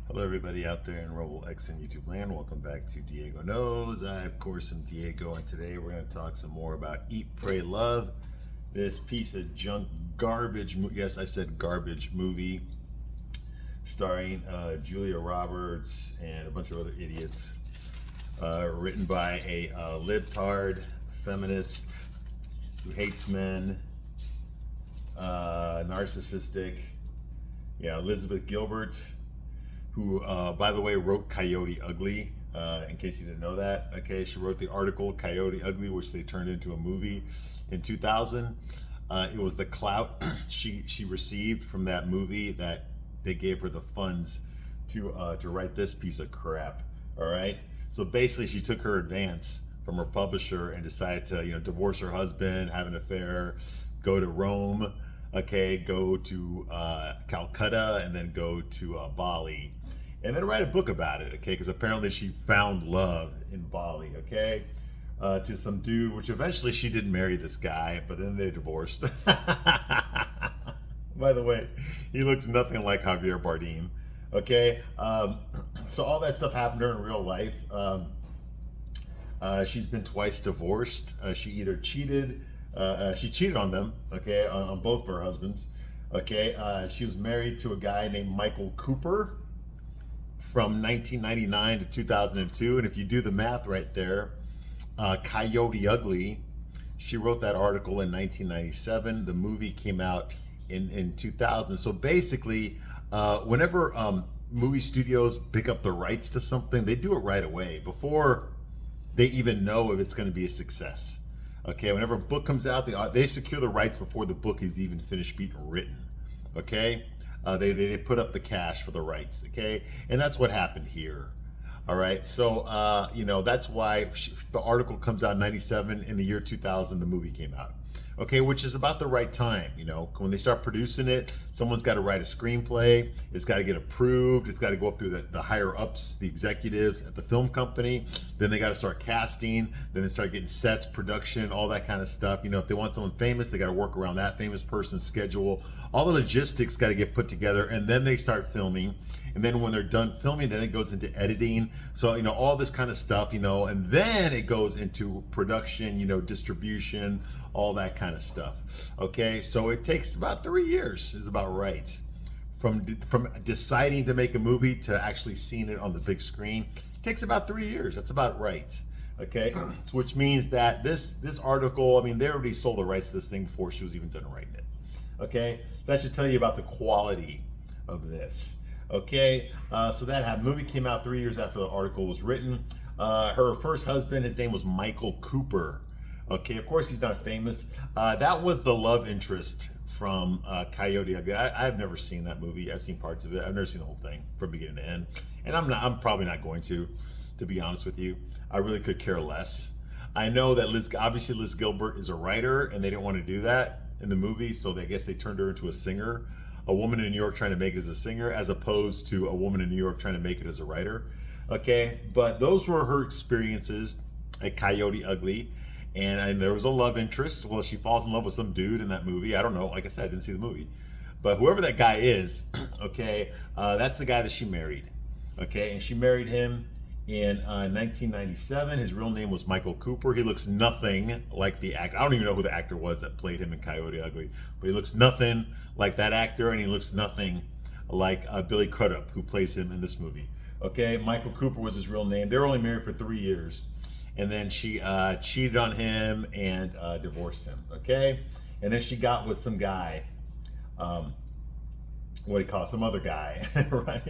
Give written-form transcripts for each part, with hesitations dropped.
Hello, everybody out there in Roble X and YouTube land. Welcome back to Diego Knows. I, of course, am Diego, and today we're going to talk some more about Eat, Pray, Love. This piece of junk garbage, yes, I said garbage movie, starring Julia Roberts and a bunch of other idiots. Written by a libtard feminist who hates men, narcissistic. Yeah, Elizabeth Gilbert, who, by the way, wrote Coyote Ugly, in case you didn't know that. Okay, she wrote the article Coyote Ugly, which they turned into a movie in 2000. It was the clout she received from that movie that they gave her the funds to write this piece of crap. All right, so basically, she took her advance from her publisher and decided to divorce her husband, have an affair, go to Rome. Okay, go to Calcutta, and then go to Bali, and then write a book about it. Okay, because apparently she found love in Bali. Okay, to some dude, which eventually she did marry this guy, but then they divorced. By the way, he looks nothing like Javier Bardem. Okay, so all that stuff happened to her in real life. She's been twice divorced. She either cheated. She cheated on them, okay, on both of her husbands, okay. She was married to a guy named Michael Cooper from 1999 to 2002, and if you do the math right there, Coyote Ugly, she wrote that article in 1997. The movie came out in 2000. So basically, whenever movie studios pick up the rights to something, they do it right away before they even know if it's going to be a success. Okay, whenever a book comes out, they secure the rights before the book is even finished being written. Okay, they put up the cash for the rights. Okay, and that's what happened here. All right, so that's why the article comes out in '97. In the year 2000, the movie came out. Okay, which is about the right time. When they start producing it, someone's got to write a screenplay. It's got to get approved. It's got to go up through the higher ups, the executives at the film company. Then they got to start casting. Then they start getting sets, production, all that kind of stuff. If they want someone famous, they got to work around that famous person's schedule. All the logistics got to get put together, and then they start filming. And then when they're done filming, then it goes into editing. So, all this kind of stuff, and then it goes into production, distribution, all that kind of stuff. Okay, so it takes about 3 years, is about right. From deciding to make a movie to actually seeing it on the big screen, it takes about 3 years. That's about right. Okay, so which means that this article, they already sold the rights to this thing before she was even done writing it. Okay, so that should tell you about the quality of this. Okay, so that happened. Movie came out 3 years after the article was written. Her first husband, his name was Michael Cooper. Okay, of course he's not famous. That was the love interest from Coyote Ugly. I've never seen that movie. I've seen parts of it. I've never seen the whole thing from beginning to end, and I'm probably not going to be honest with you. I really could care less. I know that obviously Liz Gilbert is a writer, and they didn't want to do that in the movie, so I guess they turned her into a singer. A woman in New York trying to make it as a singer, as opposed to a woman in New York trying to make it as a writer. Okay, but those were her experiences at Coyote Ugly, and there was a love interest. Well, she falls in love with some dude in that movie. I don't know. Like I said, I didn't see the movie, but whoever that guy is, okay, that's the guy that she married. Okay, and she married him in 1997. His real name was Michael Cooper. He looks nothing like the actor. I don't even know who the actor was that played him in Coyote Ugly, but he looks nothing like that actor, and he looks nothing like Billy Crudup, who plays him in this movie. Okay, Michael Cooper was his real name. They were only married for 3 years, and then she cheated on him and divorced him. Okay, and then she got with some guy. What do you call it? Some other guy, right?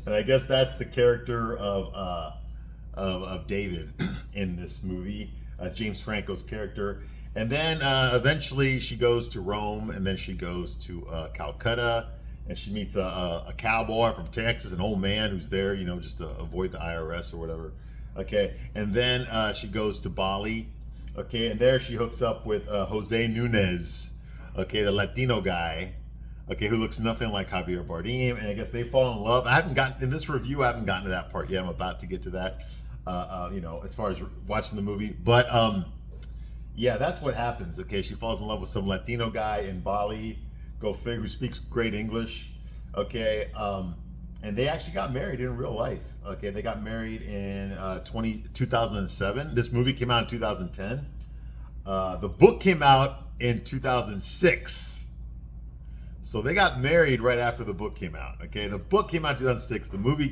And I guess that's the character of David in this movie, James Franco's character. And then eventually she goes to Rome, and then she goes to Calcutta, and she meets a cowboy from Texas, an old man who's there, just to avoid the IRS or whatever. Okay, and then she goes to Bali. Okay, and there she hooks up with Jose Nunez. Okay, the Latino guy. Okay, who looks nothing like Javier Bardem, and I guess they fall in love. I haven't gotten to that part yet. I'm about to get to that. As far as watching the movie, but yeah, that's what happens. Okay, she falls in love with some Latino guy in Bali. Go figure, who speaks great English. Okay, and they actually got married in real life. Okay, they got married in 2007. This movie came out in 2010. The book came out in 2006. So they got married right after the book came out. Okay, the book came out in 2006.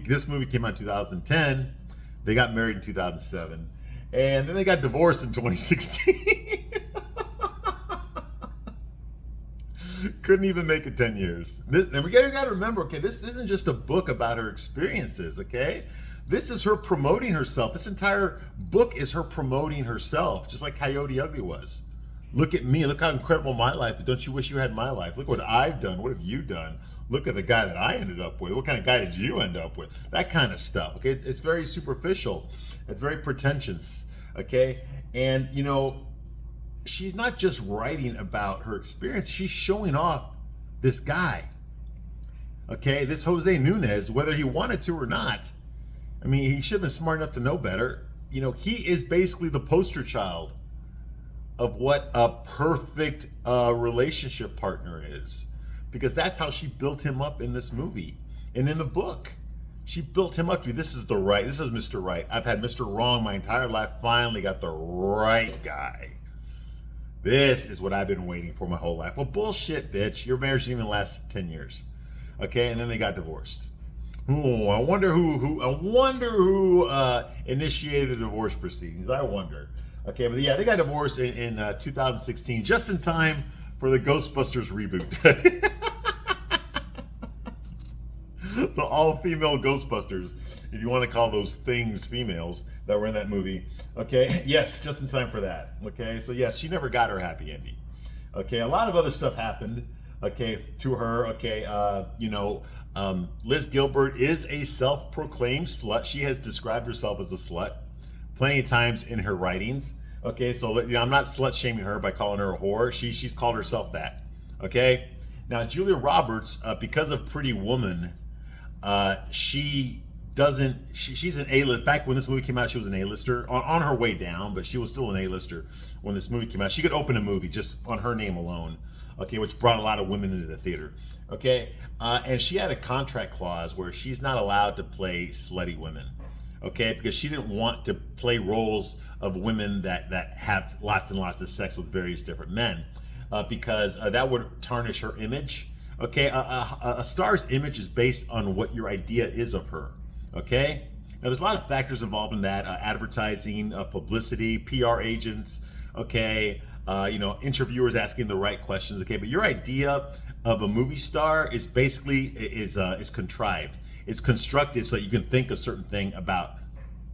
This movie came out in 2010. They got married in 2007, and then they got divorced in 2016. Couldn't even make it 10 years. And we got to remember, okay, this isn't just a book about her experiences, okay? This is her promoting herself. This entire book is her promoting herself, just like Coyote Ugly was. Look at me. Look how incredible my life is. Don't you wish you had my life? Look what I've done. What have you done? Look at the guy that I ended up with. What kind of guy did you end up with? That kind of stuff, okay? It's very superficial. It's very pretentious, okay? And, you know, she's not just writing about her experience. She's showing off this guy, okay? This Jose Nunez, whether he wanted to or not. I mean, he should have been smart enough to know better. You know, he is basically the poster child of what a perfect relationship partner is, because that's how she built him up in this movie and in the book. She built him up to be, this is Mr. Right. I've had Mr. Wrong my entire life. Finally got the right guy. This is what I've been waiting for my whole life. Well, bullshit, bitch. Your marriage didn't even last 10 years. Okay, and then they got divorced. Ooh, I wonder who initiated the divorce proceedings. I wonder. Okay, but yeah, they got divorced in 2016, just in time for the Ghostbusters reboot. The all-female Ghostbusters, if you want to call those things females that were in that movie. Okay, yes, just in time for that. Okay, so yes, she never got her happy ending. Okay, a lot of other stuff happened, okay, to her. Okay, Liz Gilbert is a self-proclaimed slut. She has described herself as a slut plenty of times in her writings. Okay, so I'm not slut shaming her by calling her a whore. She's called herself that. Okay, now Julia Roberts, because of Pretty Woman, she's an A-list. Back when this movie came out, she was an A-lister on her way down, but she was still an A-lister when this movie came out. She could open a movie just on her name alone. Okay, which brought a lot of women into the theater. Okay, and she had a contract clause where she's not allowed to play slutty women. Okay, because she didn't want to play roles of women that have lots and lots of sex with various different men, because that would tarnish her image. Okay, a star's image is based on what your idea is of her. Okay, now there's a lot of factors involved in that: advertising, publicity, PR agents. Okay, interviewers asking the right questions. Okay, but your idea of a movie star is basically is contrived. It's constructed so that you can think a certain thing about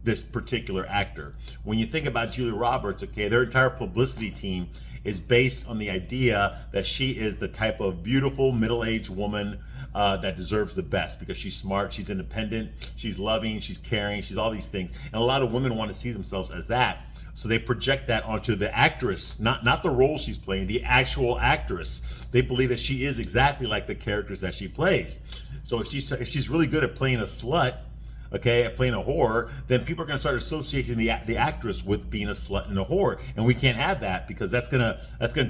this particular actor. When you think about Julia Roberts, okay, their entire publicity team is based on the idea that she is the type of beautiful middle-aged woman that deserves the best, because she's smart, she's independent, she's loving, she's caring, she's all these things. And a lot of women want to see themselves as that. So they project that onto the actress, not the role she's playing, the actual actress. They believe that she is exactly like the characters that she plays. So if she's really good at playing a slut, okay, at playing a whore, then people are going to start associating the actress with being a slut and a whore, and we can't have that, because that's gonna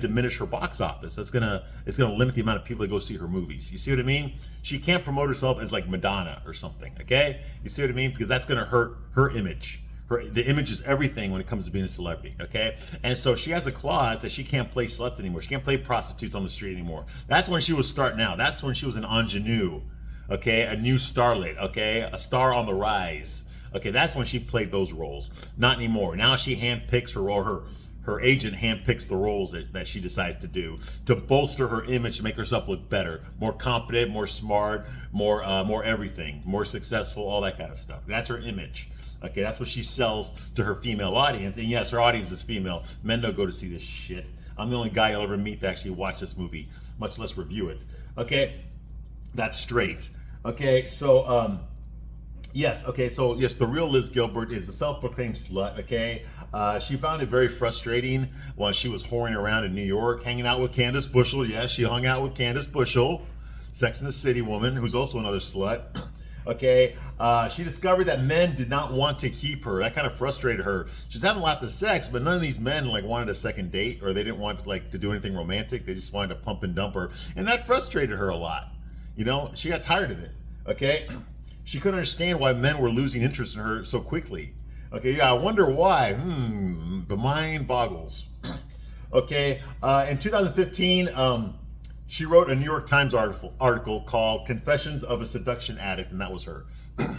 diminish her box office. It's gonna limit the amount of people that go see her movies. You see what I mean? She can't promote herself as like Madonna or something. Okay, you see what I mean? Because that's gonna hurt her image. The image is everything when it comes to being a celebrity, okay? And so she has a clause that she can't play sluts anymore. She can't play prostitutes on the street anymore. That's when she was starting out. That's when she was an ingenue, okay? A new starlet, okay? A star on the rise. Okay, that's when she played those roles. Not anymore. Now she handpicks her role. Her agent handpicks the roles that she decides to do to bolster her image, to make herself look better, more confident, more smart, more everything, more successful, all that kind of stuff. That's her image. Okay, that's what she sells to her female audience. And yes, her audience is female. Men don't go to see this shit. I'm the only guy you'll ever meet to actually watch this movie, much less review it. Okay, that's straight. Okay, so yes, the real Liz Gilbert is a self-proclaimed slut. Okay, she found it very frustrating while she was whoring around in New York, hanging out with Candace Bushel. Yes, she hung out with Candace Bushel, Sex and the City woman, who's also another slut. Okay, she discovered that men did not want to keep her. That kind of frustrated her. She was having lots of sex, but none of these men wanted a second date, or they didn't want to do anything romantic. They just wanted to pump and dump her, and that frustrated her a lot. You know, she got tired of it. Okay, She couldn't understand why men were losing interest in her so quickly. Okay, yeah, I wonder why. The mind boggles. Okay, in 2015, she wrote a New York Times article called Confessions of a Seduction Addict, and that was her.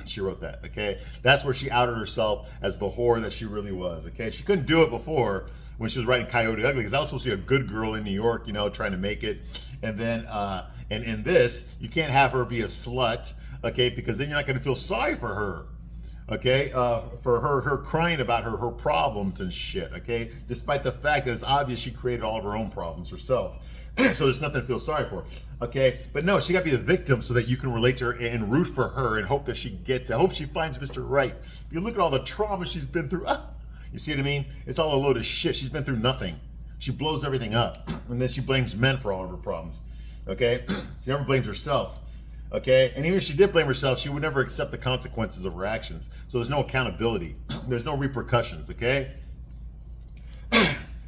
She wrote that, okay? That's where she outed herself as the whore that she really was, okay? She couldn't do it before when she was writing Coyote Ugly, because that was supposed to be a good girl in New York, you know, trying to make it. And then, and in this, you can't have her be a slut, okay? Because then you're not gonna feel sorry for her, okay? For her crying about her problems and shit, okay? Despite the fact that it's obvious she created all of her own problems herself. So there's nothing to feel sorry for, okay? But no, she got to be the victim so that you can relate to her and root for her and hope that she gets it. I hope she finds Mr. Right. You look at all the trauma she's been through. You see what I mean? It's all a load of shit. She's been through nothing. She blows everything up, and then she blames men for all of her problems, okay? She never blames herself, okay? And even if she did blame herself, she would never accept the consequences of her actions. So there's no accountability. There's no repercussions, okay?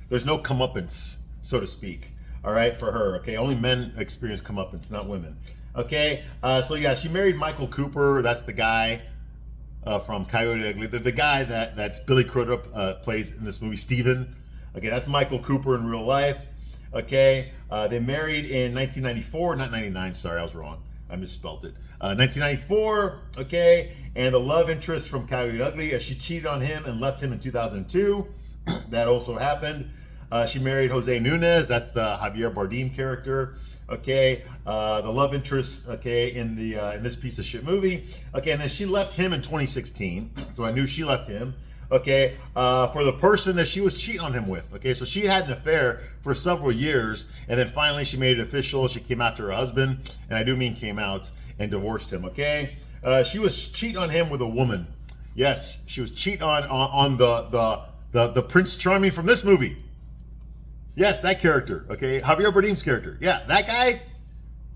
There's no comeuppance, so to speak. All right, for her, okay? Only men experience comeuppance, not women. Okay, so yeah, she married Michael Cooper. That's the guy from Coyote Ugly. The guy that's Billy Crudup plays in this movie, Steven. Okay, that's Michael Cooper in real life. Okay, they married in 1994, not 99, sorry, I was wrong. I misspelled it. 1994, okay, and the love interest from Coyote Ugly, she cheated on him and left him in 2002. That also happened. She married Jose Nunez. That's the Javier Bardem character. Okay, the love interest. Okay, in this piece of shit movie. Okay, and then she left him in 2016. So I knew she left him. Okay, for the person that she was cheating on him with. Okay, so she had an affair for several years, and then finally she made it official. She came out to her husband, and I do mean came out, and divorced him. Okay, she was cheating on him with a woman. Yes, she was cheating on the Prince Charming from this movie. Yes, that character, okay? Javier Bardem's character. Yeah, that guy,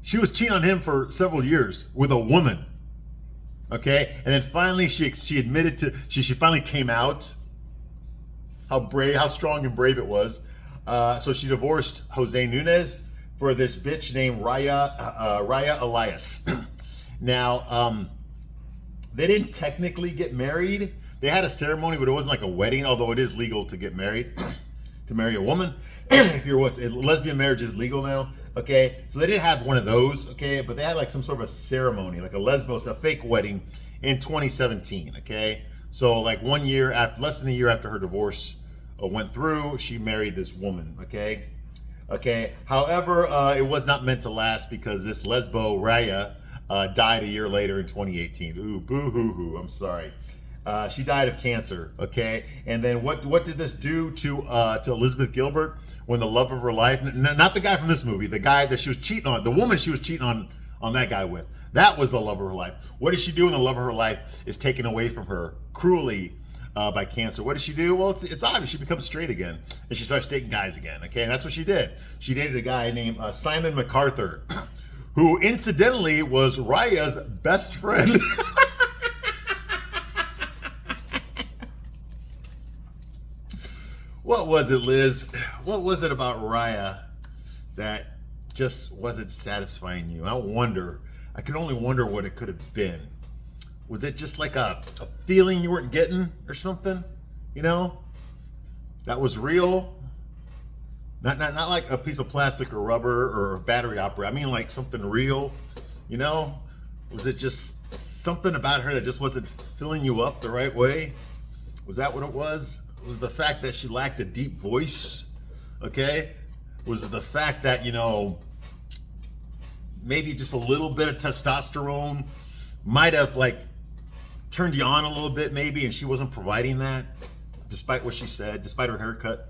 she was cheating on him for several years with a woman, okay? And then finally she admitted to, she finally came out. How strong and brave it was. So she divorced Jose Nunez for this bitch named Raya Elias. Now, they didn't technically get married. They had a ceremony, but it wasn't like a wedding, although it is legal to get married, to marry a woman. If you're lesbian marriage is legal now, okay? So they didn't have one of those, okay? But they had like some sort of a ceremony, like a fake wedding in 2017, okay? So like 1 year after, less than a year after her divorce went through, she married this woman, okay? Okay, however, it was not meant to last because this lesbo, Raya, died a year later in 2018. Ooh, boo-hoo-hoo, I'm sorry. She died of cancer, okay? And then what did this do to Elizabeth Gilbert when the love of her life, not the guy from this movie, the guy that she was cheating on, the woman she was cheating on that guy with, that was the love of her life. What did she do when the love of her life is taken away from her cruelly by cancer? What did she do? Well, it's obvious. She becomes straight again, and she starts dating guys again, okay? And that's what she did. She dated a guy named Simon MacArthur, who incidentally was Raya's best friend. What was it, Liz? What was it about Raya that just wasn't satisfying you? I can only wonder what it could have been. Was it just like a feeling you weren't getting or something? You know? That was real? Not like a piece of plastic or rubber or a battery operator. I mean like something real, you know? Was it just something about her that just wasn't filling you up the right way? Was that what it was? Was the fact that she lacked a deep voice, okay? Was it the fact that, you know, maybe just a little bit of testosterone might have like turned you on a little bit maybe, and she wasn't providing that despite what she said, despite her haircut?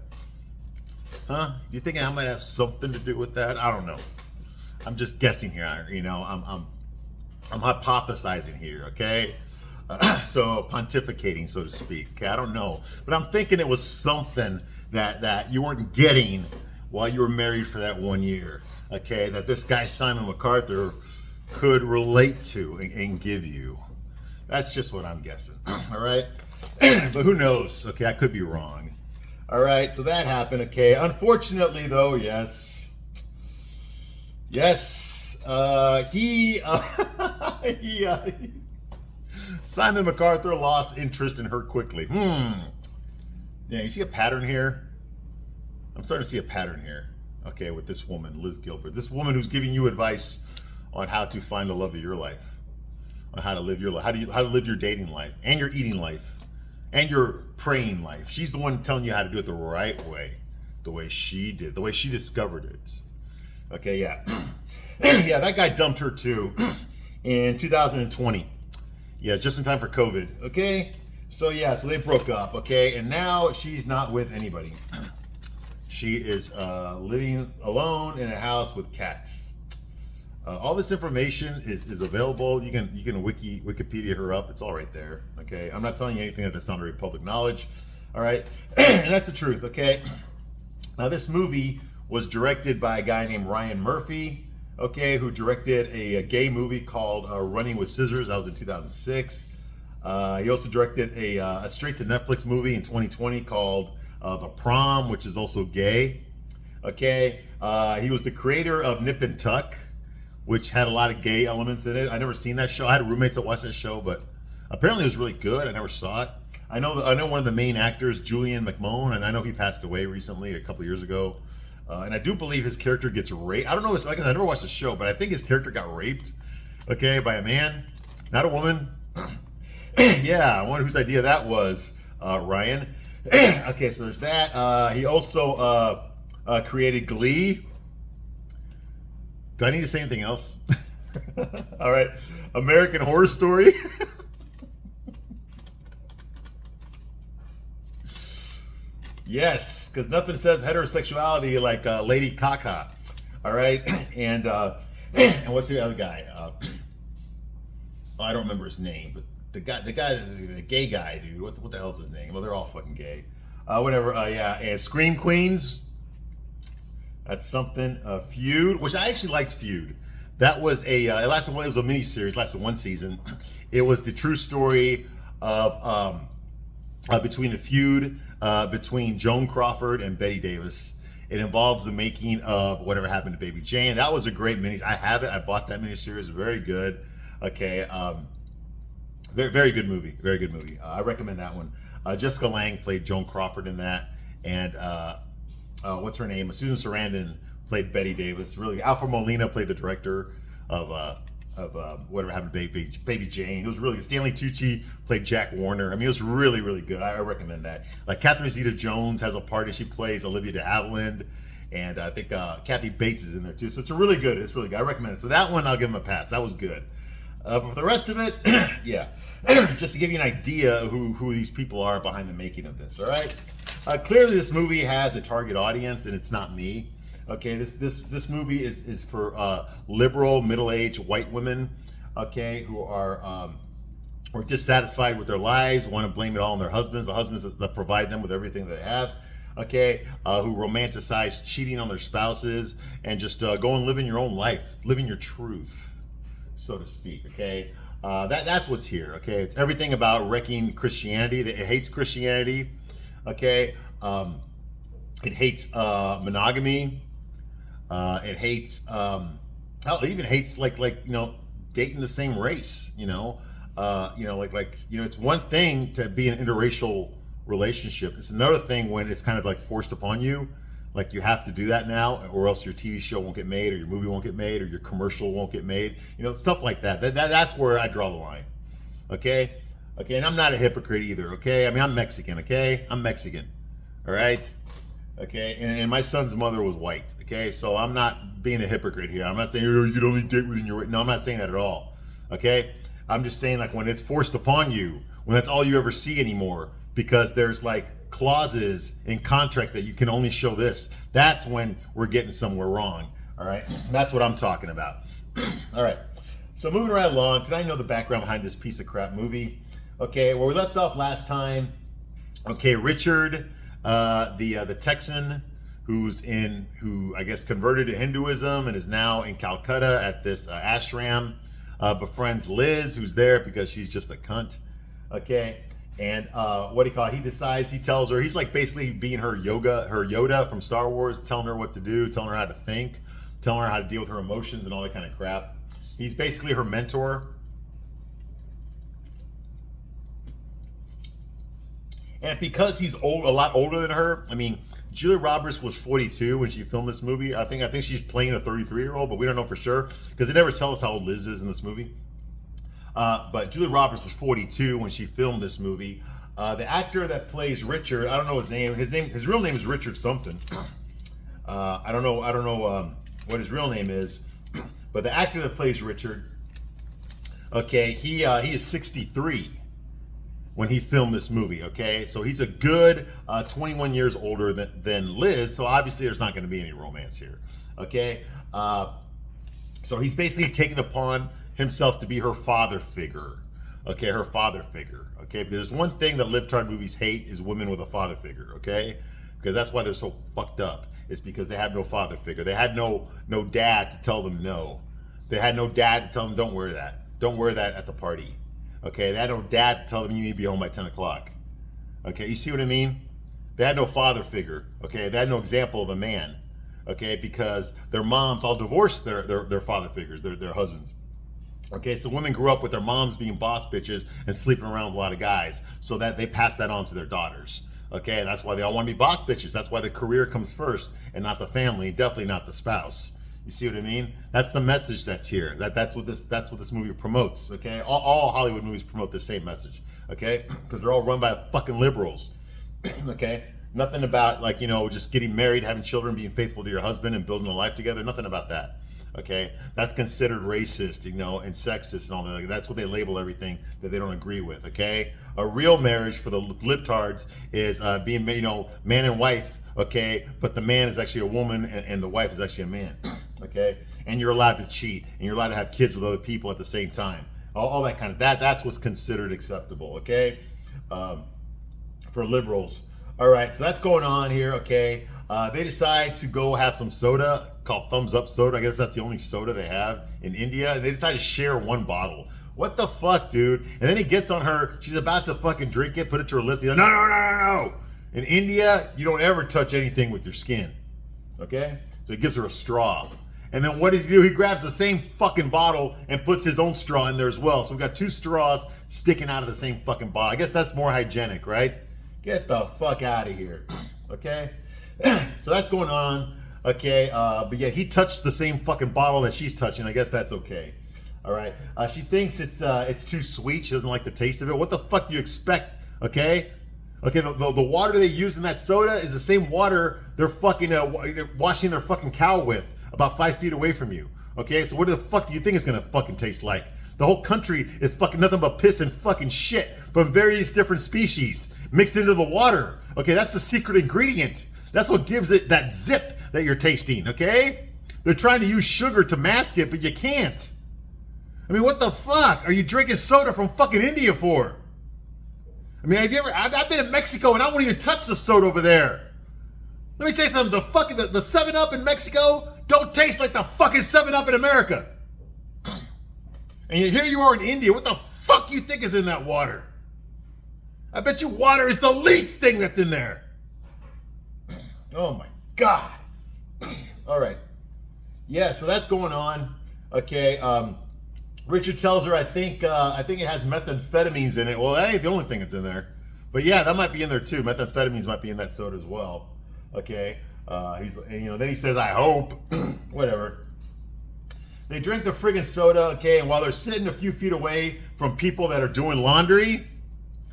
Huh? Do you think I might have something to do with that? I don't know. I'm just guessing here, you know, I'm hypothesizing here, okay? So pontificating, so to speak. Okay, I don't know, but I'm thinking it was something that you weren't getting while you were married for that 1 year. Okay, that this guy Simon MacArthur could relate to and give you. That's just what I'm guessing. All right, but who knows? Okay, I could be wrong. All right, so that happened. Okay, unfortunately though, yes, he Simon MacArthur lost interest in her quickly. Yeah, you see a pattern here? I'm starting to see a pattern here. Okay, with this woman, Liz Gilbert. This woman who's giving you advice on how to find the love of your life. On how to live your life. How to live your dating life. And your eating life. And your praying life. She's the one telling you how to do it the right way. The way she did. The way she discovered it. Okay, yeah. Yeah, that guy dumped her too. In 2020. Yeah, just in time for COVID. Okay? So yeah, so they broke up, okay? And now she's not with anybody. She is living alone in a house with cats. All this information is available. You can Wikipedia her up. It's all right there, okay? I'm not telling you anything that's not already public knowledge, all right? And that's the truth, okay? Now this movie was directed by a guy named Ryan Murphy, okay, who directed a gay movie called Running with Scissors. That was in 2006. He also directed a straight-to-Netflix movie in 2020 called The Prom, which is also gay. Okay, he was the creator of Nip and Tuck, which had a lot of gay elements in it. I never seen that show. I had roommates that watched that show, but apparently it was really good. I never saw it. I know one of the main actors, Julian McMahon, and I know he passed away recently, a couple years ago. And I do believe his character gets raped. I don't know. I never watched the show, but I think his character got raped, okay, by a man, not a woman. Yeah, I wonder whose idea that was, Ryan. Okay, so there's that. He also created Glee. Do I need to say anything else? All right. American Horror Story. Yes, because nothing says heterosexuality like Lady Kaka. All right. And what's the other guy? I don't remember his name, but the gay guy, dude. What the hell's his name? Well, they're all fucking gay. Whatever. Yeah. And Scream Queens. That's something. Feud, which I actually liked. Feud. That was it was a mini series. Lasted one season. It was the true story of between the feud between Joan Crawford and Betty Davis. It involves the making of Whatever Happened to Baby Jane. That was a great mini. I have it. I bought that mini series. Very good. Okay. Very, very good movie. Very good movie. I recommend that one. Jessica Lange played Joan Crawford in that, and what's her name? Susan Sarandon played Betty Davis. Really, Alfred Molina played the director of Whatever Happened to Baby Jane. It was really good. Stanley Tucci played Jack Warner. I mean, it was really, really good. I recommend that. Like Catherine Zeta-Jones has a part that she plays Olivia de Havilland, and I think Kathy Bates is in there too. So it's really good. It's really good. I recommend it. So that one I'll give them a pass. That was good. But for the rest of it, yeah. Just to give you an idea of who these people are behind the making of this, all right? Clearly, this movie has a target audience, and it's not me. Okay, this movie is for liberal, middle-aged white women, okay, who are dissatisfied with their lives, want to blame it all on their husbands, the husbands that provide them with everything they have, okay, who romanticize cheating on their spouses, and just go and live in your own life, living your truth, so to speak, okay? That's what's here, okay? It's everything about wrecking Christianity. It hates Christianity, okay? It hates monogamy. It hates, it even hates like dating the same race. It's one thing to be in an interracial relationship. It's another thing when it's kind of like forced upon you. Like you have to do that now, or else your TV show won't get made, or your movie won't get made, or your commercial won't get made. Stuff like that. That's where I draw the line. Okay? Okay, and I'm not a hypocrite either, okay? I mean, I'm Mexican, okay? I'm Mexican, all right? Okay, and my son's mother was white, okay? So I'm not being a hypocrite here. I'm not saying, you can only date within your... No, I'm not saying that at all, okay? I'm just saying, like, when it's forced upon you, when that's all you ever see anymore, because there's, like, clauses in contracts that you can only show this, that's when we're getting somewhere wrong, all right? That's what I'm talking about. All right, so moving right along, tonight you know the background behind this piece of crap movie. Okay, where we left off last time, okay, Richard, the Texan who I guess converted to Hinduism and is now in Calcutta at this ashram, befriends Liz, who's there because she's just a cunt, okay? And he tells her, he's like basically being her Yoda from Star Wars, telling her what to do, telling her how to think, telling her how to deal with her emotions and all that kind of crap. He's basically her mentor. And because he's a lot older than her, I mean, Julia Roberts was 42 when she filmed this movie. I think she's playing a 33-year-old, but we don't know for sure because they never tell us how old Liz is in this movie. But Julia Roberts is 42 when she filmed this movie. The actor that plays Richard, I don't know his name. His real name is Richard something. I don't know what his real name is, but the actor that plays Richard, okay, he is 63 when he filmed this movie. Okay, so he's a good 21 years older than Liz. So obviously there's not going to be any romance here. Okay, so he's basically taken upon himself to be her father figure. Okay, her father figure. Okay, because there's one thing that libtard movies hate is women with a father figure. Okay, because that's why they're so fucked up. It's because they have no father figure. They had no dad to tell them no. They had no dad to tell them don't wear that. Don't wear that at the party. Okay, they had no dad to tell them you need to be home by 10 o'clock. Okay, you see what I mean? They had no father figure. Okay, they had no example of a man. Okay, because their moms all divorced their father figures, their husbands. Okay, so women grew up with their moms being boss bitches and sleeping around with a lot of guys, so that they pass that on to their daughters. Okay, and that's why they all want to be boss bitches. That's why the career comes first and not the family, definitely not the spouse. You see what I mean? That's the message that's here. That's what this movie promotes. Okay, all Hollywood movies promote the same message. Okay, because they're all run by fucking liberals. Okay, nothing about like just getting married, having children, being faithful to your husband, and building a life together. Nothing about that. Okay, that's considered racist, and sexist and all that. That's what they label everything that they don't agree with. Okay, a real marriage for the libtards is being, man and wife. Okay, but the man is actually a woman and the wife is actually a man. Okay, and you're allowed to cheat and you're allowed to have kids with other people at the same time. All that kind of that's what's considered acceptable. Okay, for liberals. All right, so that's going on here. Okay, they decide to go have some soda called Thumbs Up soda. I guess that's the only soda they have in India. And they decide to share one bottle. What the fuck, dude? And then he gets on her. She's about to fucking drink it, put it to her lips. He's like, no. In India, you don't ever touch anything with your skin. Okay? So he gives her a straw. And then what does he do? He grabs the same fucking bottle and puts his own straw in there as well. So we've got two straws sticking out of the same fucking bottle. I guess that's more hygienic, right? Get the fuck out of here. Okay? So that's going on. Okay, but yeah, he touched the same fucking bottle that she's touching. I guess that's okay. All right. She thinks it's too sweet. She doesn't like the taste of it. What the fuck do you expect? Okay. Okay. The water they use in that soda is the same water they're fucking washing their fucking cow with about 5 feet away from you. Okay. So what the fuck do you think it's gonna fucking taste like? The whole country is fucking nothing but piss and fucking shit from various different species mixed into the water. Okay. That's the secret ingredient. That's what gives it that zip that you're tasting, okay? They're trying to use sugar to mask it, but you can't. I mean, what the fuck are you drinking soda from fucking India for? I mean, I've been in Mexico and I won't even touch the soda over there. Let me tell you something, the 7-Up in Mexico don't taste like the fucking 7-Up in America. And here you are in India, what the fuck you think is in that water? I bet you water is the least thing that's in there. Oh my God. All right. Yeah, so that's going on. Okay. Richard tells her, I think it has methamphetamines in it. Well, that ain't the only thing that's in there. But yeah, that might be in there too. Methamphetamines might be in that soda as well. Okay. Then he says, I hope. Whatever. They drink the friggin' soda, okay, and while they're sitting a few feet away from people that are doing laundry,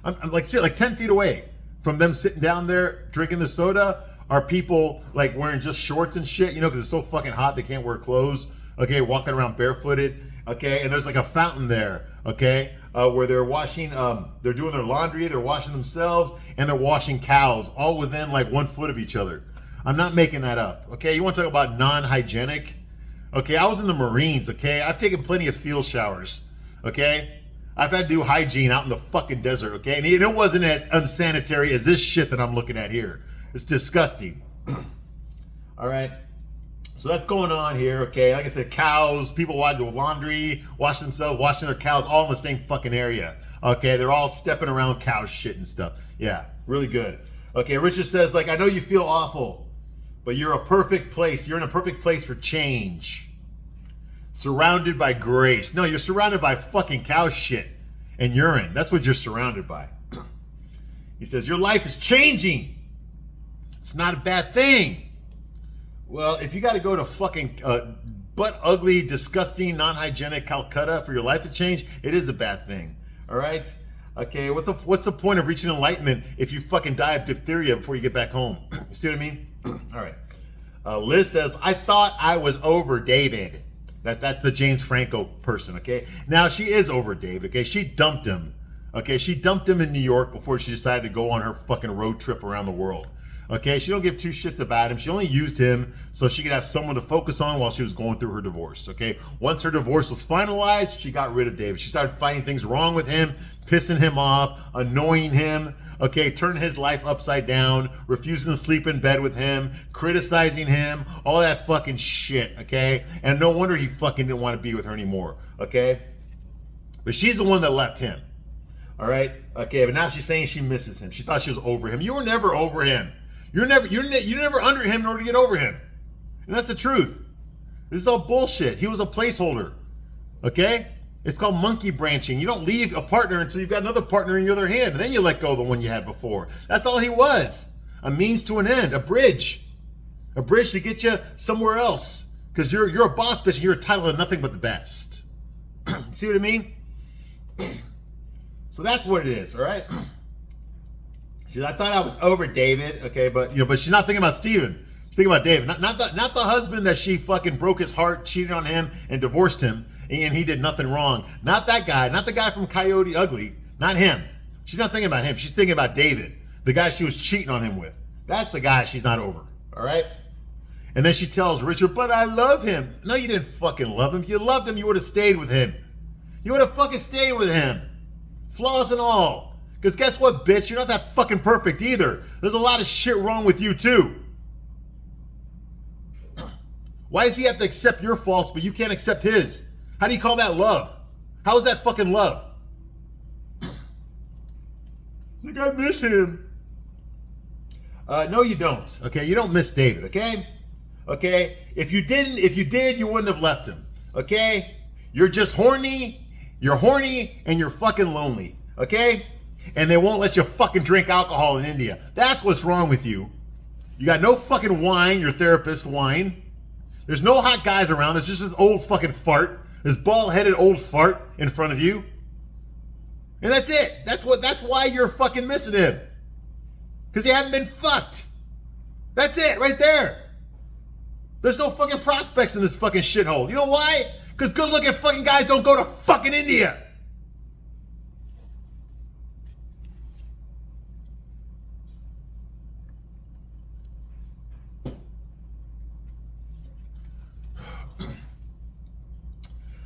I'm like 10 feet away from them sitting down there drinking the soda, are people like wearing just shorts and shit, because it's so fucking hot they can't wear clothes, okay, walking around barefooted, okay, and there's like a fountain there, okay, where they're washing, they're doing their laundry, they're washing themselves, and they're washing cows, all within like 1 foot of each other. I'm not making that up, okay? You want to talk about non-hygienic? Okay, I was in the Marines, okay? I've taken plenty of field showers, okay? I've had to do hygiene out in the fucking desert, okay? And it wasn't as unsanitary as this shit that I'm looking at here. It's disgusting. All right. So that's going on here, okay? Like I said, cows, people do laundry, wash themselves, washing their cows, all in the same fucking area. Okay, they're all stepping around cow shit and stuff. Yeah, really good. Okay, Richard says, I know you feel awful, but you're a perfect place. You're in a perfect place for change. Surrounded by grace. No, you're surrounded by fucking cow shit and urine. That's what you're surrounded by. He says, your life is changing. It's not a bad thing. Well, if you got to go to fucking butt ugly, disgusting, non-hygienic Calcutta for your life to change, it is a bad thing. All right? Okay, what's the point of reaching enlightenment if you fucking die of diphtheria before you get back home? You see what I mean? All right. Liz says, I thought I was over David. That's the James Franco person, okay? Now, she is over David, okay? She dumped him. Okay, she dumped him in New York before she decided to go on her fucking road trip around the world. Okay, she don't give two shits about him. She only used him so she could have someone to focus on while she was going through her divorce. Okay, once her divorce was finalized, she got rid of David. She started finding things wrong with him, pissing him off, annoying him. Okay, turning his life upside down, refusing to sleep in bed with him, criticizing him, all that fucking shit. Okay, and no wonder he fucking didn't want to be with her anymore. Okay, but she's the one that left him. All right, okay, but now she's saying she misses him. She thought she was over him. You were never over him. You're never under him in order to get over him. And that's the truth. This is all bullshit. He was a placeholder. Okay? It's called monkey branching. You don't leave a partner until you've got another partner in your other hand. And then you let go of the one you had before. That's all he was. A means to an end. A bridge. A bridge to get you somewhere else. Because you're a boss bitch and you're entitled to nothing but the best. See what I mean? So that's what it is, all right? She said, I thought I was over David, okay, but she's not thinking about Steven. She's thinking about David. Not the husband that she fucking broke his heart, cheated on him, and divorced him, and he did nothing wrong. Not that guy. Not the guy from Coyote Ugly. Not him. She's not thinking about him. She's thinking about David, the guy she was cheating on him with. That's the guy she's not over, all right? And then she tells Richard, but I love him. No, you didn't fucking love him. If you loved him, you would have stayed with him. You would have fucking stayed with him. Flaws and all. Because guess what, bitch? You're not that fucking perfect either. There's a lot of shit wrong with you, too. Why does he have to accept your faults, but you can't accept his? How do you call that love? How is that fucking love? Like, I miss him. No, you don't. Okay, you don't miss David, okay? Okay? If you did, you wouldn't have left him. Okay? You're just horny. You're horny and you're fucking lonely. Okay? And they won't let you fucking drink alcohol in India. That's what's wrong with you. You got no fucking wine, your therapist wine. There's no hot guys around. There's just this old fucking fart. This bald-headed old fart in front of you. And that's it. That's why you're fucking missing him. Because you haven't been fucked. That's it, right there. There's no fucking prospects in this fucking shithole. You know why? Because good-looking fucking guys don't go to fucking India.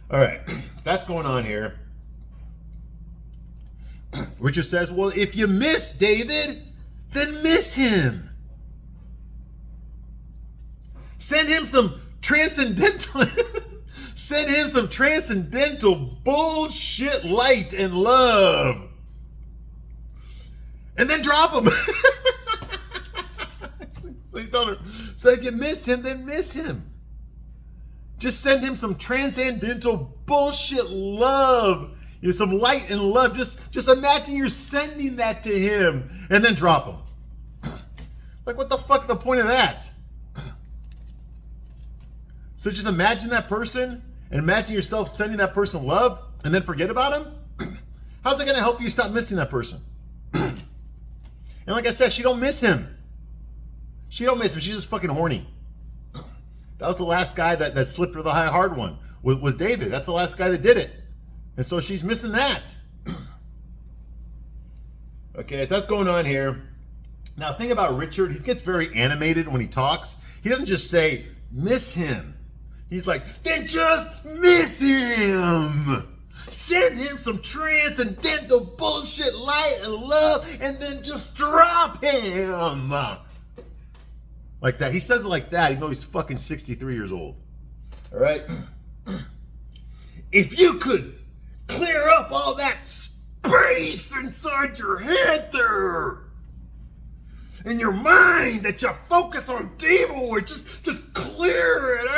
All right, so that's going on here. Richard says, well, if you miss David, then miss him. Send him some transcendental bullshit light and love. And then drop him. So he told her, so if you miss him, then miss him. Just send him some transcendental bullshit love. Some light and love. Just imagine you're sending that to him and then drop him. Like, what the fuck is the point of that? So just imagine that person and imagine yourself sending that person love and then forget about him? How's it going to help you stop missing that person? And like I said, she don't miss him. She don't miss him. She's just fucking horny. That was the last guy that slipped her the high hard one, was David. That's the last guy that did it. And so she's missing that. Okay, so that's going on here. Now, think about Richard. He gets very animated when he talks. He doesn't just say, miss him. He's like, then just miss him. Send him some transcendental bullshit light and love, and then just drop him. Like that. He says it like that, even though he's fucking 63 years old. All right? If you could clear up all that space inside your head there, in your mind that you focus on David, just clear it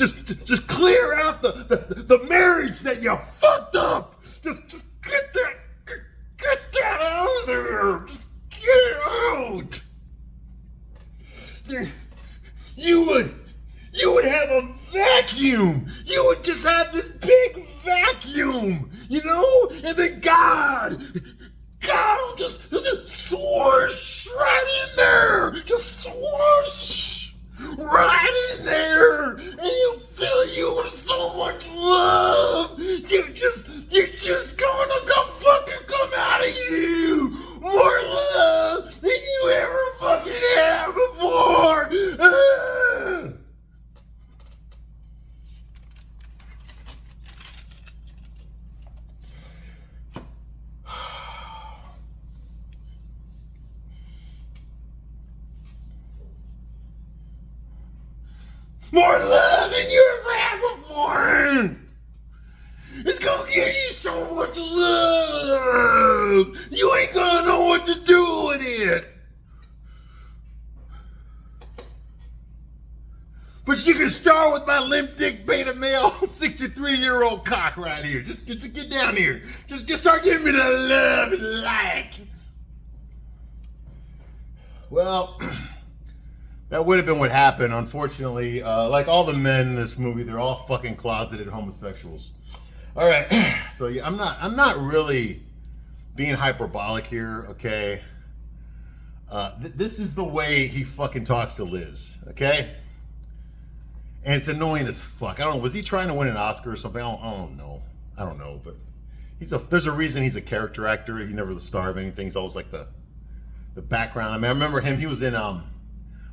just clear out the marriage that you fucked up. Just get that out of there. Just get it out. You would have a vacuum. You would just have this big vacuum, you know? And then God will just swoosh right in there. Just swoosh right in there. And he'll fill you with so much love. You're just gonna go fucking come out of you. More love than you ever fucking had before. More love than you ever had before. It's gonna give you so much love. You ain't gonna know what to do with it. But you can start with my limp dick beta male 63-year-old cock right here. Just get down here. Just start giving me the love and light. Well, that would have been what happened. Unfortunately, like all the men in this movie, they're all fucking closeted homosexuals. All right, so yeah, I'm not really being hyperbolic here, okay? This is the way he fucking talks to Liz, okay? And it's annoying as fuck. I don't know, was he trying to win an Oscar or something? I don't know. I don't know, but there's a reason he's a character actor. He never the star of anything. He's always like the background. I mean, I remember him. He was in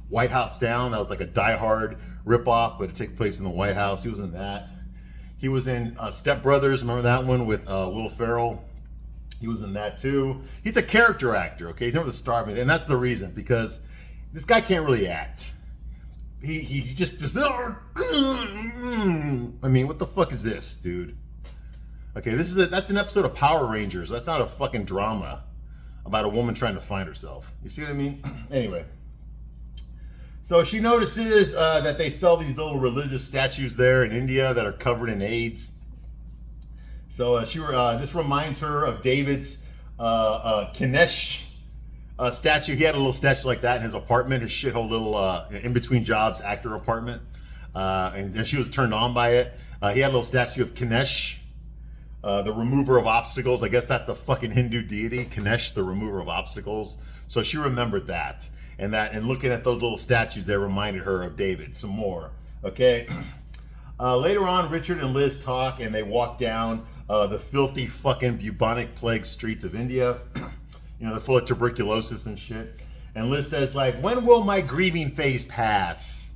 White House Down. That was like a Die Hard ripoff, but it takes place in the White House. He was in that. He was in Step Brothers. Remember that one with Will Ferrell? He was in that too. He's a character actor, okay? He's never the star of it, and that's the reason, because this guy can't really act. He's just. I mean, what the fuck is this, dude? Okay, that's an episode of Power Rangers. That's not a fucking drama about a woman trying to find herself. You see what I mean? Anyway. So she notices that they sell these little religious statues there in India that are covered in AIDS. So this reminds her of David's Ganesh statue. He had a little statue like that in his apartment, his shithole little in between jobs actor apartment, and then she was turned on by it. He had a little statue of Ganesh, the remover of obstacles. I guess that's the fucking Hindu deity, Ganesh, the remover of obstacles. So she remembered that. And looking at those little statues, they reminded her of David some more. Okay. Later on, Richard and Liz talk, and they walk down the filthy fucking bubonic plague streets of India. You know, they're full of tuberculosis and shit. And Liz says, like, when will my grieving phase pass?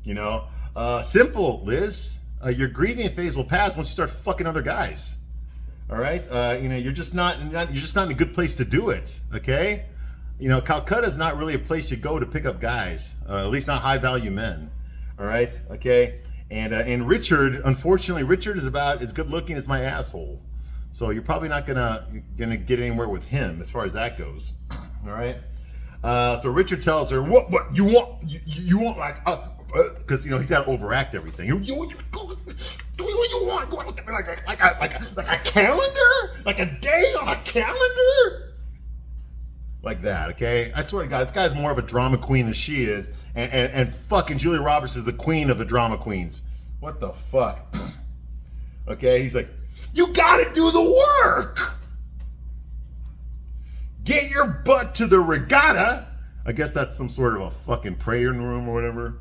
You know, simple, Liz. Your grieving phase will pass once you start fucking other guys. All right. You know, you're just not in a good place to do it. Okay. You know, Calcutta is not really a place you go to pick up guys, at least not high-value men. All right, okay. And Richard, unfortunately, Richard is about as good-looking as my asshole, so you're probably not gonna get anywhere with him as far as that goes. All right. So Richard tells her, "What you want? You want like because you know he's got to overact everything. What you want? You want like a calendar, like a day on a calendar." Like that, okay? I swear to God, this guy's more of a drama queen than she is, and fucking Julia Roberts is the queen of the drama queens. What the fuck? Okay, he's like, you gotta do the work! Get your butt to the regatta. I guess that's some sort of a fucking prayer room or whatever.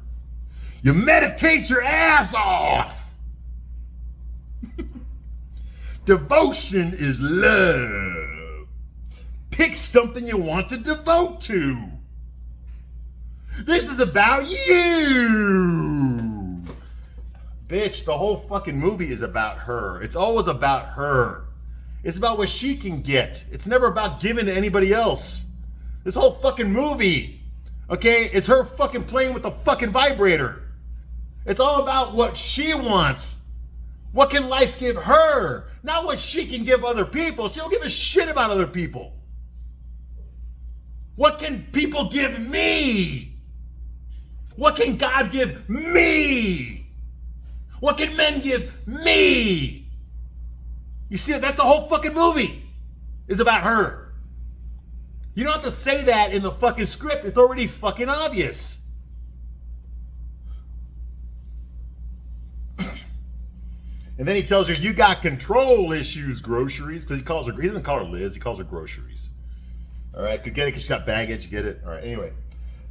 You meditate your ass off! Devotion is love. Pick something you want to devote to. This is about you. Bitch, the whole fucking movie is about her. It's always about her. It's about what she can get. It's never about giving to anybody else. This whole fucking movie, okay, is her fucking playing with a fucking vibrator. It's all about what she wants. What can life give her? Not what she can give other people. She don't give a shit about other people. What can people give me? What can God give me? What can men give me? You see, that's the whole fucking movie is about her. You don't have to say that in the fucking script. It's already fucking obvious. And then he tells her, you got control issues, groceries. Because he doesn't call her Liz, he calls her groceries. All right, could get it because she's got baggage, get it? All right, anyway.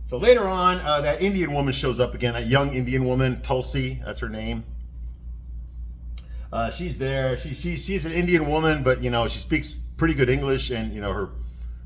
So later on, that Indian woman shows up again, that young Indian woman, Tulsi, that's her name. She's there. She's an Indian woman, but, you know, she speaks pretty good English. And, you know,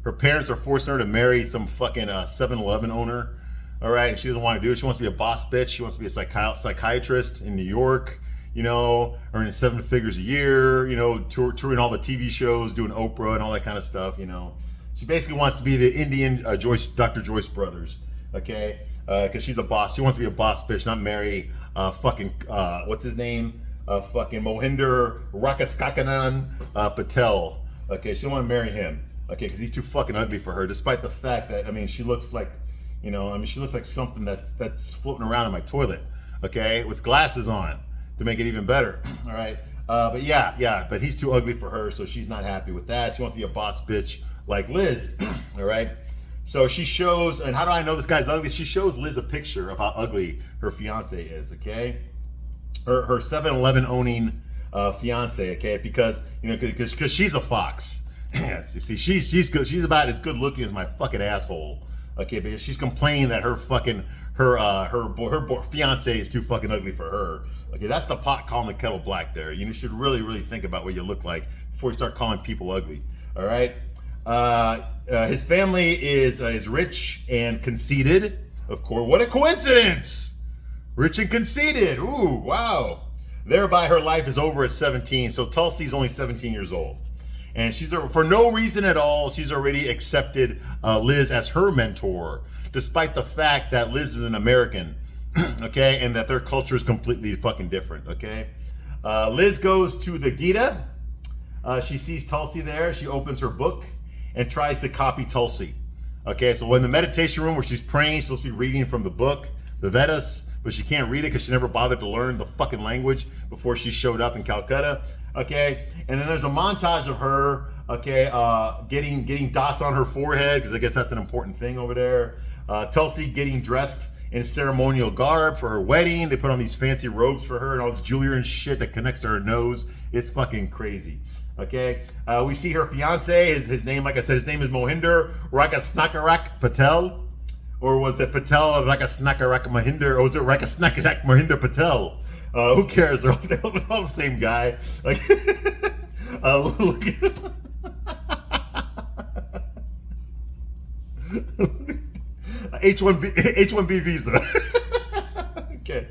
her parents are forcing her to marry some fucking 7-Eleven owner. All right, and she doesn't want to do it. She wants to be a boss bitch. She wants to be a psychiatrist in New York. You know, earning 7 figures a year, you know, touring all the TV shows, doing Oprah and all that kind of stuff, you know. She basically wants to be the Indian Dr. Joyce Brothers, okay? Because she's a boss. She wants to be a boss bitch, not marry what's his name? Fucking Mohinder Rakasakanan Patel. Okay, she don't want to marry him, okay, because he's too fucking ugly for her, despite the fact that, I mean, she looks like, you know, I mean, she looks like something that's floating around in my toilet, okay, with glasses on. To make it even better, all right? But but he's too ugly for her, so she's not happy with that. She wants to be a boss bitch like Liz, all right? So she shows, and how do I know this guy's ugly? She shows Liz a picture of how ugly her fiance is, okay? Her 7-Eleven owning fiance, okay? Because, you know, because she's a fox. See, she's good. She's about as good looking as my fucking asshole, okay? Because she's complaining that her fiance is too fucking ugly for her. Okay, that's the pot calling the kettle black there. You should really, really think about what you look like before you start calling people ugly. All right. His family is rich and conceited. Of course, what a coincidence! Rich and conceited. Ooh, wow. Thereby, her life is over at 17. So Tulsi's only 17 years old. And for no reason at all, she's already accepted Liz as her mentor, despite the fact that Liz is an American, okay, and that their culture is completely fucking different, okay? Liz goes to the Gita. She sees Tulsi there. She opens her book and tries to copy Tulsi, okay? So in the meditation room where she's praying, she's supposed to be reading from the book, the Vedas, but she can't read it because she never bothered to learn the fucking language before she showed up in Calcutta, okay? And then there's a montage of her, okay, getting dots on her forehead, because I guess that's an important thing over there. Tulsi getting dressed in ceremonial garb for her wedding. They put on these fancy robes for her and all this jewelry and shit that connects to her nose. It's fucking crazy. Okay, we see her fiance. His name, like I said, his name is Mohinder Rakasakaran Patel, or was it Patel Rakasakaran Mohinder, or was it Rakasakaran Mohinder Patel? Who cares? They're all the same guy. Like, look. H-1B visa. Okay.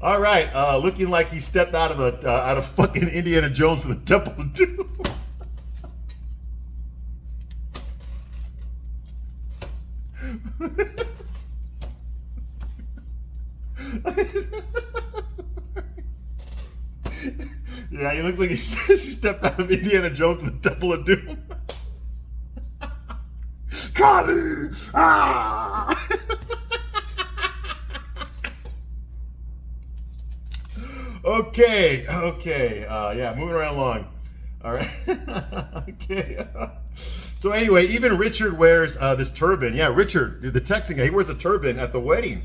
All right. Looking like he stepped out of fucking Indiana Jones for the Temple of Doom. Yeah, he looks like he stepped out of Indiana Jones for the Temple of Doom. Kali! Ah! Okay. Yeah, moving right along. All right. Okay. So anyway, even Richard wears this turban. Yeah, Richard, the Texan guy, he wears a turban at the wedding.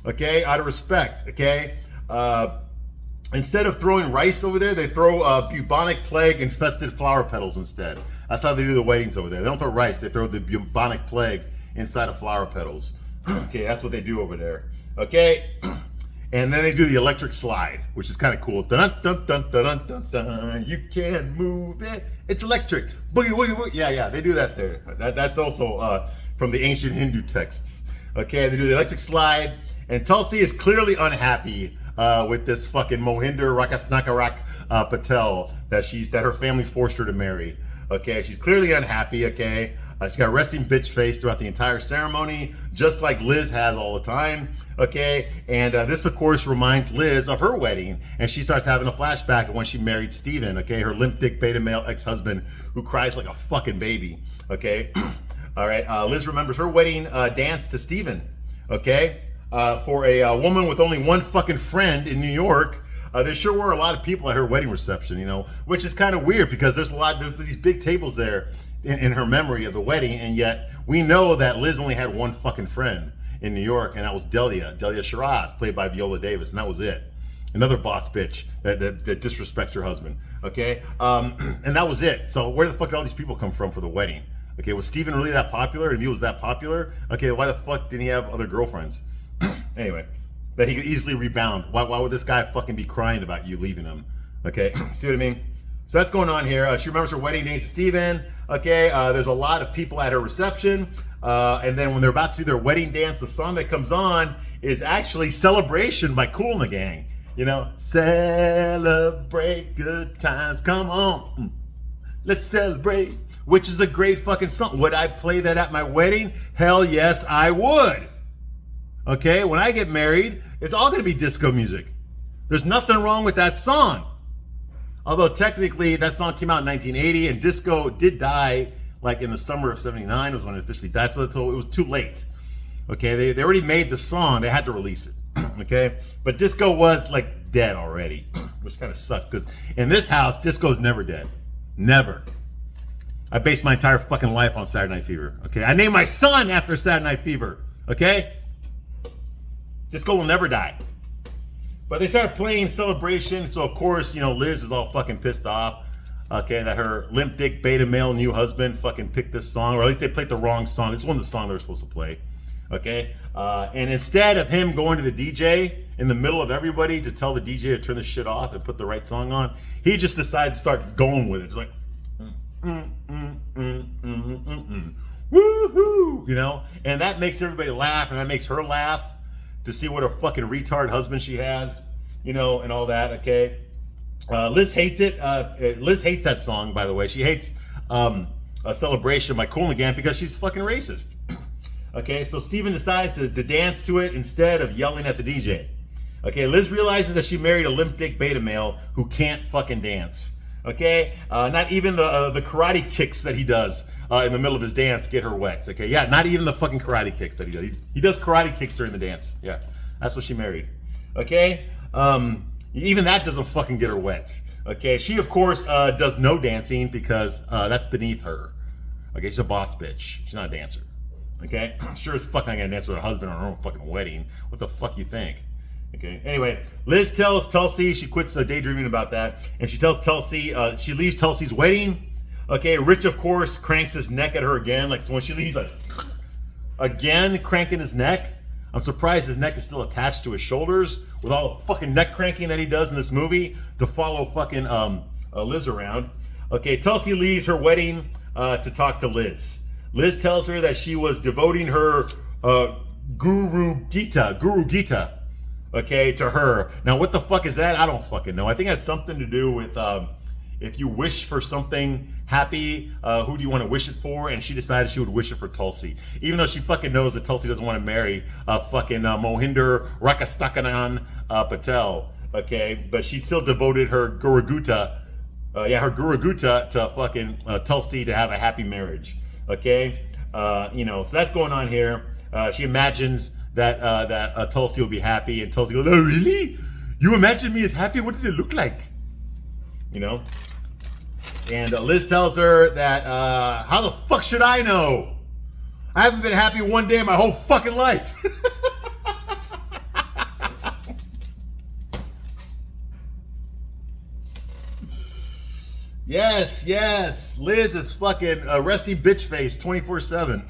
Okay, out of respect. Okay. Instead of throwing rice over there, they throw bubonic plague infested flower petals instead. That's how they do the weddings over there. They don't throw rice, they throw the bubonic plague inside of flower petals. Okay, that's what they do over there. Okay, and then they do the electric slide, which is kind of cool. Dun dun dun dun dun dun. You can move it. It's electric. Boogie woogie woogie. Yeah, they do that there. That's also from the ancient Hindu texts. Okay, they do the electric slide, and Tulsi is clearly unhappy with this fucking Mohinder Rakasakaran Patel that her family forced her to marry. Okay, she's clearly unhappy. Okay, she's got a resting bitch face throughout the entire ceremony, just like Liz has all the time. Okay, and this of course reminds Liz of her wedding, and she starts having a flashback of when she married Steven. Okay, her limp dick beta male ex-husband who cries like a fucking baby. Okay, all right. Liz remembers her wedding dance to Steven. Okay. For a woman with only one fucking friend in New York, There sure were a lot of people at her wedding reception, you know, which is kind of weird because there's these big tables there in her memory of the wedding, and yet we know that Liz only had one fucking friend in New York, and that was Delia Shiraz, played by Viola Davis, and that was it. Another boss bitch that disrespects her husband, okay? And that was it. So where the fuck did all these people come from for the wedding? Okay, was Steven really that popular? If he was that popular, okay, why the fuck didn't he have other girlfriends? Anyway, that he could easily rebound. Why would this guy fucking be crying about you leaving him? Okay, see what I mean? So that's going on here. She remembers her wedding days to Steven. Okay, there's a lot of people at her reception. And then when they're about to do their wedding dance, the song that comes on is actually Celebration by Kool and the Gang. You know, celebrate good times, come on, let's celebrate, which is a great fucking song. Would I play that at my wedding? Hell yes, I would. Okay, when I get married, it's all gonna be disco music. There's nothing wrong with that song. Although technically that song came out in 1980 and disco did die like in the summer of 79 was when it officially died, so it was too late. Okay, they already made the song, they had to release it. Okay, but disco was like dead already, which kind of sucks because in this house, disco's never dead. Never. I based my entire fucking life on Saturday Night Fever. Okay, I named my son after Saturday Night Fever. Okay, disco will never die. But they started playing Celebration, so of course, you know, Liz is all fucking pissed off. Okay, that her limp dick beta male new husband fucking picked this song, or at least they played the wrong song. This is one of the songs they were supposed to play. Okay, and instead of him going to the DJ in the middle of everybody to tell the DJ to turn the shit off and put the right song on, he just decides to start going with it. It's like, woohoo, you know, and that makes everybody laugh, and that makes her laugh to see what a fucking retard husband she has, you know, and all that. Okay, Liz hates it. Liz hates that song, by the way. She hates a Celebration by Kool and the Gang because she's fucking racist. Okay, so Steven decides to dance to it instead of yelling at the DJ. Okay, Liz realizes that she married a limp dick beta male who can't fucking dance. Okay, not even the karate kicks that he does in the middle of his dance get her wet. Okay, yeah, not even the fucking karate kicks that he does. He does karate kicks during the dance. Yeah, that's what she married. Okay, even that doesn't fucking get her wet. Okay, she of course does no dancing because that's beneath her. Okay, she's a boss bitch. She's not a dancer. Okay, sure as fuck not gonna dance with her husband on her own fucking wedding. What the fuck you think? Okay, anyway, Liz tells Tulsi she quits daydreaming about that, and she tells Tulsi she leaves Tulsi's wedding. Okay, Rich of course cranks his neck at her again, like so when she leaves, like again cranking his neck. I'm surprised his neck is still attached to his shoulders with all the fucking neck cranking that he does in this movie to follow fucking Liz around. Okay, Tulsi leaves her wedding to talk to Liz. Liz tells her that she was devoting her Guru Gita, okay, to her. Now, what the fuck is that? I don't fucking know. I think it has something to do with if you wish for something happy, who do you want to wish it for? And she decided she would wish it for Tulsi. Even though she fucking knows that Tulsi doesn't want to marry fucking Mohinder Rakastakanan Patel, okay? But she still devoted her Guru Gita to fucking Tulsi to have a happy marriage. Okay, you know, so that's going on here. She imagines that Tulsi will be happy, and Tulsi goes, "Oh, really? You imagine me as happy? What does it look like?" You know, and Liz tells her that, "How the fuck should I know? I haven't been happy one day in my whole fucking life." Yes, Liz is fucking resting bitch face 24/7.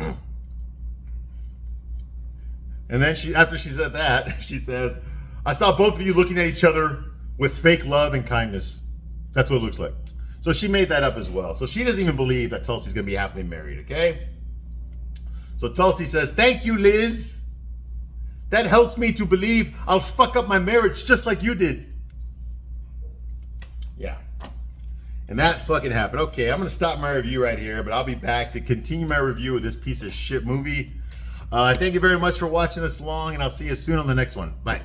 And then after she said that, she says, "I saw both of you looking at each other with fake love and kindness." That's what it looks like. So she made that up as well. So she doesn't even believe that Tulsi's gonna be happily married, okay? So Tulsi says, "Thank you, Liz. That helps me to believe I'll fuck up my marriage just like you did." Yeah. And that fucking happened. Okay, I'm going to stop my review right here, but I'll be back to continue my review of this piece of shit movie. Thank you very much for watching this long, and I'll see you soon on the next one. Bye.